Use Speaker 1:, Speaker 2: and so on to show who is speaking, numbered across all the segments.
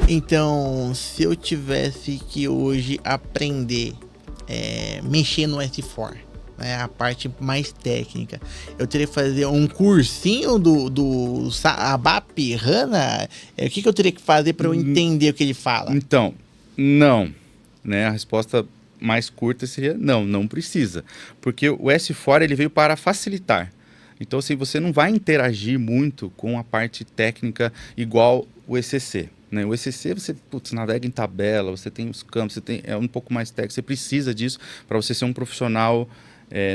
Speaker 1: Então, se eu tivesse que hoje aprender mexer no S4, né, a parte mais técnica, eu teria que fazer um cursinho do ABAP HANA? O que eu teria que fazer para eu entender o que ele fala?
Speaker 2: Então, não, né? A resposta mais curta seria não, não precisa. Porque o S4 ele veio para facilitar. Então, assim, você não vai interagir muito com a parte técnica igual o ECC. Né? O ECC você navega em tabela, você tem os campos, é um pouco mais técnico, você precisa disso para você ser um profissional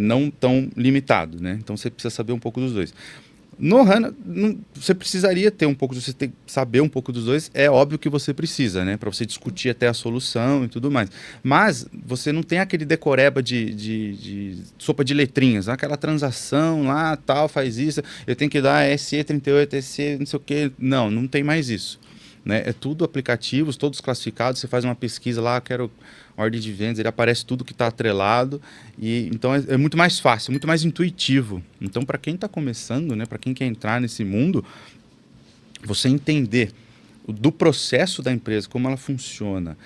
Speaker 2: não tão limitado. Né? Então, você precisa saber um pouco dos dois. No HANA, você precisaria ter um pouco, você tem que saber um pouco dos dois, é óbvio que você precisa, né? Para você discutir até a solução e tudo mais. Mas você não tem aquele decoreba de sopa de letrinhas, aquela transação lá, tal, faz isso, eu tenho que dar SE38, SE não sei o quê. Não, não tem mais isso. Né? É tudo aplicativos, todos classificados, você faz uma pesquisa lá, quero ordem de vendas, ele aparece tudo que está atrelado, e então é muito mais fácil, muito mais intuitivo. Então, para quem está começando, né, para quem quer entrar nesse mundo, você entender do processo da empresa, como ela funciona,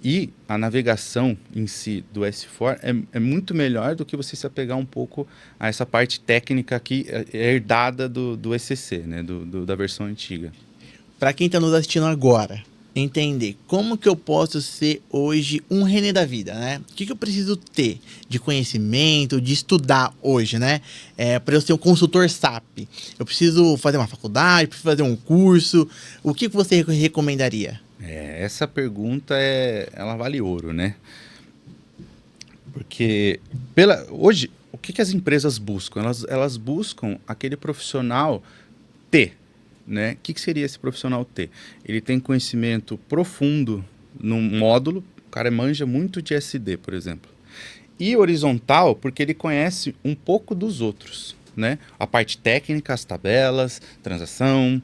Speaker 2: e a navegação em si do S4 é muito melhor do que você se apegar um pouco a essa parte técnica que é herdada do ECC, né, da versão antiga.
Speaker 1: Para quem está nos assistindo agora, entender como que eu posso ser hoje um René da vida, né? O que eu preciso ter de conhecimento, de estudar hoje, né? Para eu ser um consultor SAP. Eu preciso fazer uma faculdade, preciso fazer um curso. O que você recomendaria?
Speaker 2: Essa pergunta ela vale ouro, né? Porque hoje, o que as empresas buscam? Elas buscam aquele profissional T, né? O que seria esse profissional T? Ele tem conhecimento profundo num módulo, o cara manja muito de SD, por exemplo. E horizontal, porque ele conhece um pouco dos outros, né? A parte técnica, as tabelas, transação,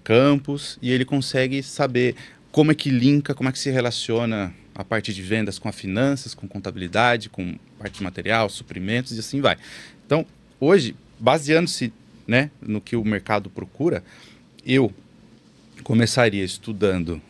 Speaker 2: campos, e ele consegue saber como é que linka, como é que se relaciona a parte de vendas com a finanças, com contabilidade, com parte de material, suprimentos e assim vai. Então, hoje, baseando-se, né, no que o mercado procura, eu começaria estudando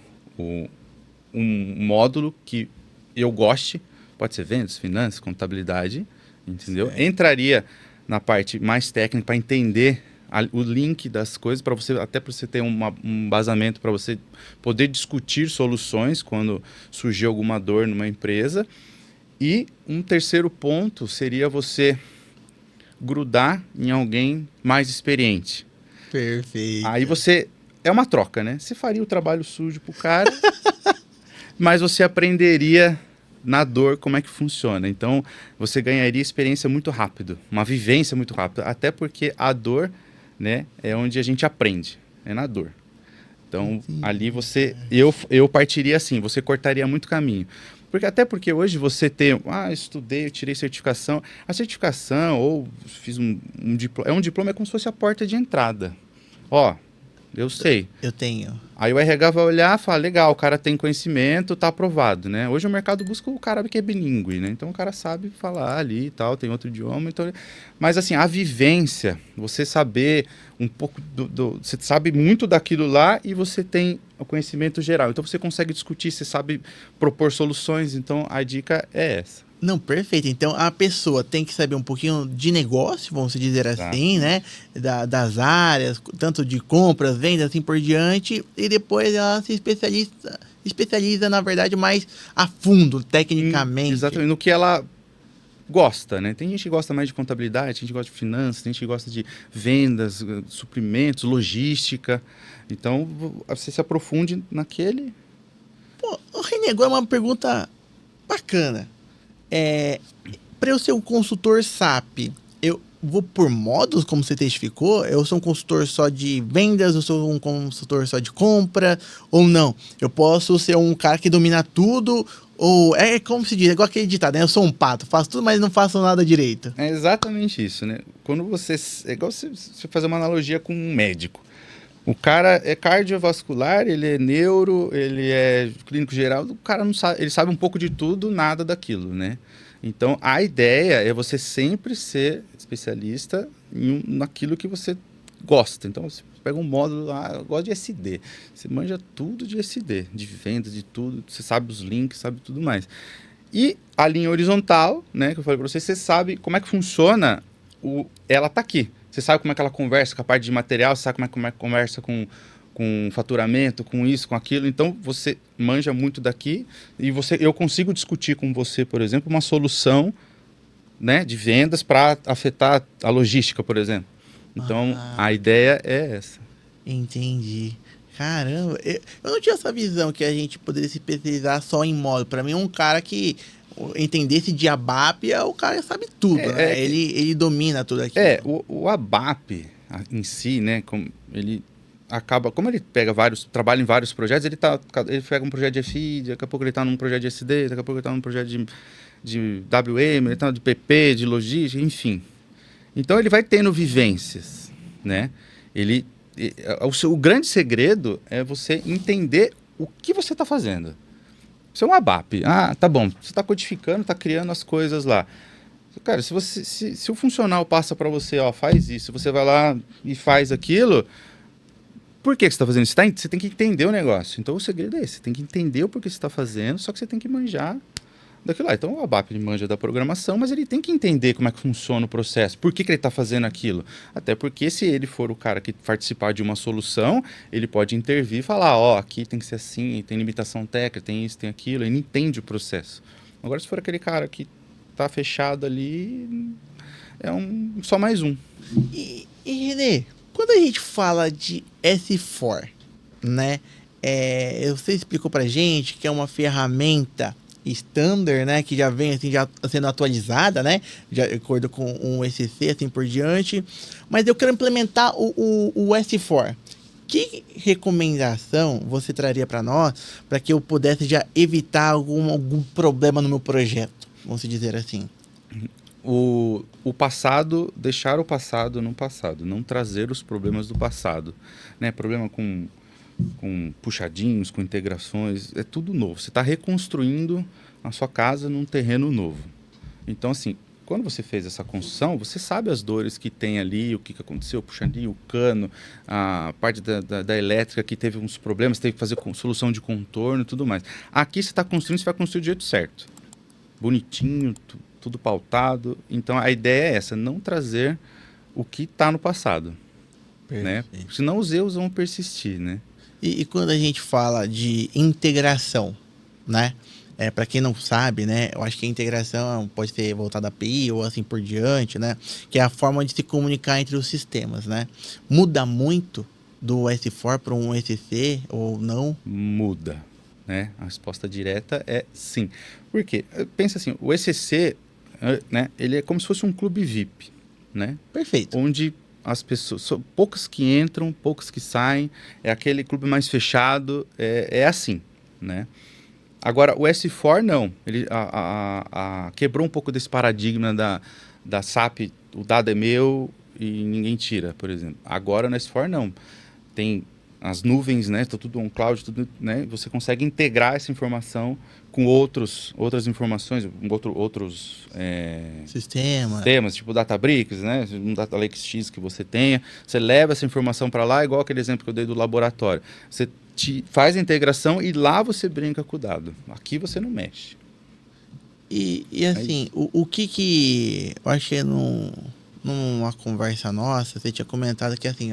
Speaker 2: um módulo que eu goste, pode ser vendas, finanças, contabilidade, entendeu? Certo. Entraria na parte mais técnica para entender o link das coisas, para você, até para você ter um embasamento para você poder discutir soluções quando surgir alguma dor numa empresa. E um terceiro ponto seria você grudar em alguém mais experiente.
Speaker 1: Perfeito.
Speaker 2: Aí você... É uma troca, né? Você faria o trabalho sujo pro cara, mas você aprenderia na dor como é que funciona. Então, você ganharia experiência muito rápido, uma vivência muito rápida. Até porque a dor, né, é onde a gente aprende, é na dor. Então, ali você... Eu partiria assim, você cortaria muito caminho. Até porque hoje você tem... estudei, eu tirei certificação. A certificação, ou fiz um diploma... um diploma, é como se fosse a porta de entrada. Eu sei.
Speaker 1: Eu tenho.
Speaker 2: Aí o RH vai olhar e falar, legal, o cara tem conhecimento, tá aprovado, né? Hoje o mercado busca o cara que é bilíngue, né? Então o cara sabe falar ali e tal, tem outro idioma. Então... Mas assim, a vivência, você saber um pouco você sabe muito daquilo lá e você tem o conhecimento geral. Então você consegue discutir, você sabe propor soluções. Então a dica é essa.
Speaker 1: Não, perfeito. Então, a pessoa tem que saber um pouquinho de negócio, vamos dizer assim, né? Das áreas, tanto de compras, vendas, assim por diante. E depois ela se especializa, na verdade, mais a fundo, tecnicamente.
Speaker 2: Exatamente, no que ela gosta, né? Tem gente que gosta mais de contabilidade, tem gente que gosta de finanças, tem gente que gosta de vendas, suprimentos, logística. Então, você se aprofunde naquele...
Speaker 1: Pô, o René, agora uma pergunta bacana. Para eu ser um consultor SAP, eu vou por módulos, como você testificou? Eu sou um consultor só de vendas, eu sou um consultor só de compra, ou não? Eu posso ser um cara que domina tudo, ou como se diz, é igual aquele ditado, né? Eu sou um pato, faço tudo, mas não faço nada direito.
Speaker 2: É exatamente isso, né? Quando você... É igual você fazer uma analogia com um médico. O cara é cardiovascular, ele é neuro, ele é clínico geral, o cara não sabe, ele sabe um pouco de tudo, nada daquilo, né? Então, a ideia é você sempre ser especialista naquilo que você gosta. Então, você pega um módulo lá, eu gosto de SD. Você manja tudo de SD, de vendas, de tudo. Você sabe os links, sabe tudo mais. E a linha horizontal, né, que eu falei para você, você sabe como é que funciona, ela tá aqui. Você sabe como é que ela conversa com a parte de material, você sabe como é que conversa com faturamento, com isso, com aquilo. Então, você manja muito daqui e eu consigo discutir com você, por exemplo, uma solução, né, de vendas para afetar a logística, por exemplo. Então, a ideia é essa.
Speaker 1: Entendi. Caramba, eu não tinha essa visão que a gente poderia se especializar só em módulo. Para mim, um cara que entendesse de ABAP é o cara que sabe tudo, né? Ele domina tudo aquilo.
Speaker 2: O ABAP em si, né, ele acaba, como ele trabalha em vários projetos, ele pega um projeto de FI, daqui a pouco ele está num projeto de SD, daqui a pouco ele está num projeto de WM, ele está de PP, de logística, enfim. Então ele vai tendo vivências, né? O grande segredo é você entender o que você está fazendo. Você é um ABAP. Ah, tá bom. Você está codificando, está criando as coisas lá. Cara, se o funcional passa para você, ó, faz isso, você vai lá e faz aquilo, por que você está fazendo isso? Você tem que entender o negócio. Então o segredo é esse. Você tem que entender o porquê você está fazendo, só que você tem que manjar daquilo lá. Então o ABAP ele manja da programação, mas ele tem que entender como é que funciona o processo, por que ele está fazendo aquilo. Até porque se ele for o cara que participar de uma solução, ele pode intervir e falar, ó, aqui tem que ser assim, tem limitação técnica, tem isso, tem aquilo, ele entende o processo. Agora se for aquele cara que está fechado ali, é só mais um.
Speaker 1: E Renê, quando a gente fala de S4, né, você explicou pra gente que é uma ferramenta standard, né, que já vem assim, já sendo atualizada, né, de acordo com um ECC, assim por diante, mas eu quero implementar o S4. Que recomendação você traria para nós, para que eu pudesse já evitar algum problema no meu projeto, vamos dizer assim?
Speaker 2: O passado, deixar o passado no passado, não trazer os problemas do passado, né, problema com puxadinhos, com integrações, é tudo novo. Você está reconstruindo a sua casa num terreno novo. Então, assim, quando você fez essa construção, você sabe as dores que tem ali, o que aconteceu, o puxadinho, o cano, a parte da elétrica que teve uns problemas, teve que fazer solução de contorno e tudo mais. Aqui você está construindo, você vai construir do jeito certo. Bonitinho, tudo pautado. Então, a ideia é essa, não trazer o que está no passado. Né? Senão os erros vão persistir, né?
Speaker 1: E quando a gente fala de integração, né? Para quem não sabe, né? Eu acho que a integração pode ser voltada à API ou assim por diante, né? Que é a forma de se comunicar entre os sistemas, né? Muda muito do S4 para um ECC ou não?
Speaker 2: Muda, né? A resposta direta é sim. Por quê? Pensa assim, o ECC, né? Ele é como se fosse um clube VIP, né?
Speaker 1: Perfeito.
Speaker 2: Onde as pessoas, poucas que entram, poucas que saem, é aquele clube mais fechado, é assim, né? Agora, o S4 não, ele quebrou um pouco desse paradigma da SAP, o dado é meu e ninguém tira, por exemplo. Agora no S4 não, tem as nuvens, né? Tá tudo on cloud, tudo, né? Você consegue integrar essa informação com outras informações, outros sistemas, tipo Databricks, né? Um Data Lake X que você tenha. Você leva essa informação para lá, igual aquele exemplo que eu dei do laboratório. Você faz a integração e lá você brinca com o dado. Aqui você não mexe.
Speaker 1: E assim, o que eu achei numa conversa nossa, você tinha comentado que assim,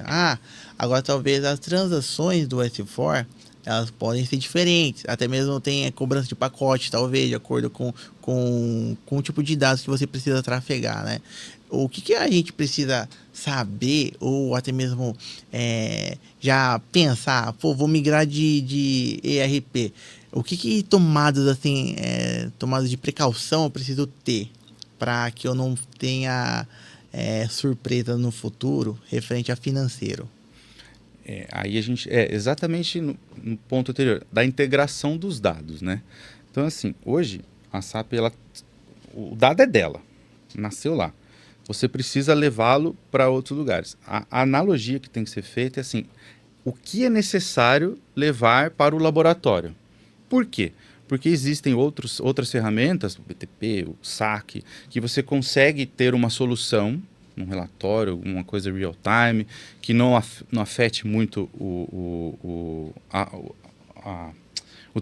Speaker 1: agora talvez as transações do S4, elas podem ser diferentes, até mesmo tem cobrança de pacote, talvez, de acordo com o tipo de dados que você precisa trafegar, né? O que a gente precisa saber, ou até mesmo já pensar, vou migrar de ERP, o que tomadas assim, tomadas de precaução eu preciso ter para que eu não tenha surpresa no futuro referente a financeiro?
Speaker 2: Aí a gente exatamente no ponto anterior da integração dos dados, né? Então assim, hoje a SAP o dado é dela, nasceu lá. Você precisa levá-lo para outros lugares. A analogia que tem que ser feita é assim, o que é necessário levar para o laboratório? Por quê? Porque existem outras ferramentas, o BTP, o SAC, que você consegue ter uma solução, num relatório, uma coisa real time, que não afete muito o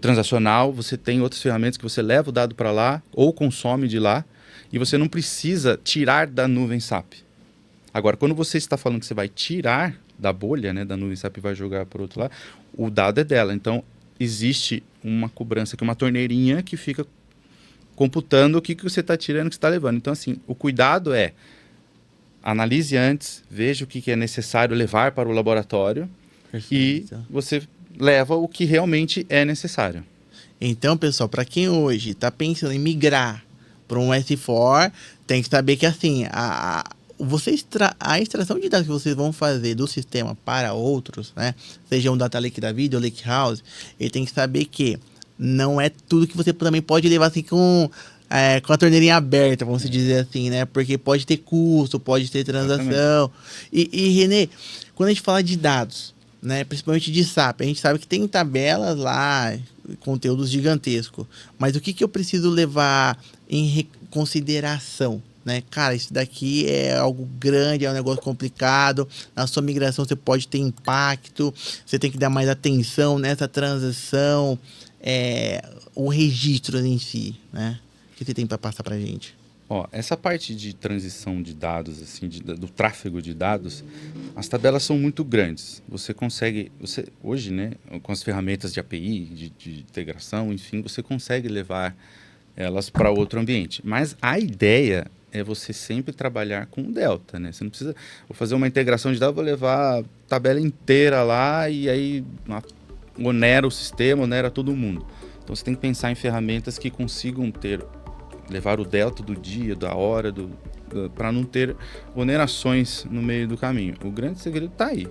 Speaker 2: transacional. Você tem outras ferramentas que você leva o dado para lá ou consome de lá e você não precisa tirar da nuvem SAP. Agora, quando você está falando que você vai tirar da bolha, né, da nuvem SAP e vai jogar para o outro lado, o dado é dela. Então, existe uma cobrança, que é uma torneirinha que fica computando o que você está tirando, o que você está levando. Então, assim, o cuidado é analise antes, veja o que é necessário levar para o laboratório. Perfeito. E você leva o que realmente é necessário.
Speaker 1: Então, pessoal, para quem hoje está pensando em migrar para um S4, tem que saber que assim, a extração de dados que vocês vão fazer do sistema para outros, né, seja um data lake da vida ou lake house, ele tem que saber que não é tudo que você também pode levar assim com a torneirinha aberta, vamos dizer assim, né? Porque pode ter custo, pode ter transação. E Renê, quando a gente fala de dados, né, principalmente de SAP, a gente sabe que tem tabelas lá, conteúdos gigantescos. Mas o que eu preciso levar em consideração? Né? Cara, isso daqui é algo grande, é um negócio complicado. Na sua migração você pode ter impacto, você tem que dar mais atenção nessa transação, o registro em si, né? O que você tem para passar para a gente?
Speaker 2: Essa parte de transição de dados, assim, do tráfego de dados, as tabelas são muito grandes. Você consegue, hoje, né, com as ferramentas de API, de integração, enfim, você consegue levar elas para outro ambiente. Mas a ideia é você sempre trabalhar com o Delta, né? Você não precisa, vou fazer uma integração de dados, vou levar a tabela inteira lá e aí onera o sistema, onera todo mundo. Então você tem que pensar em ferramentas que consigam levar o delta do dia, da hora, para não ter onerações no meio do caminho. O grande segredo está aí.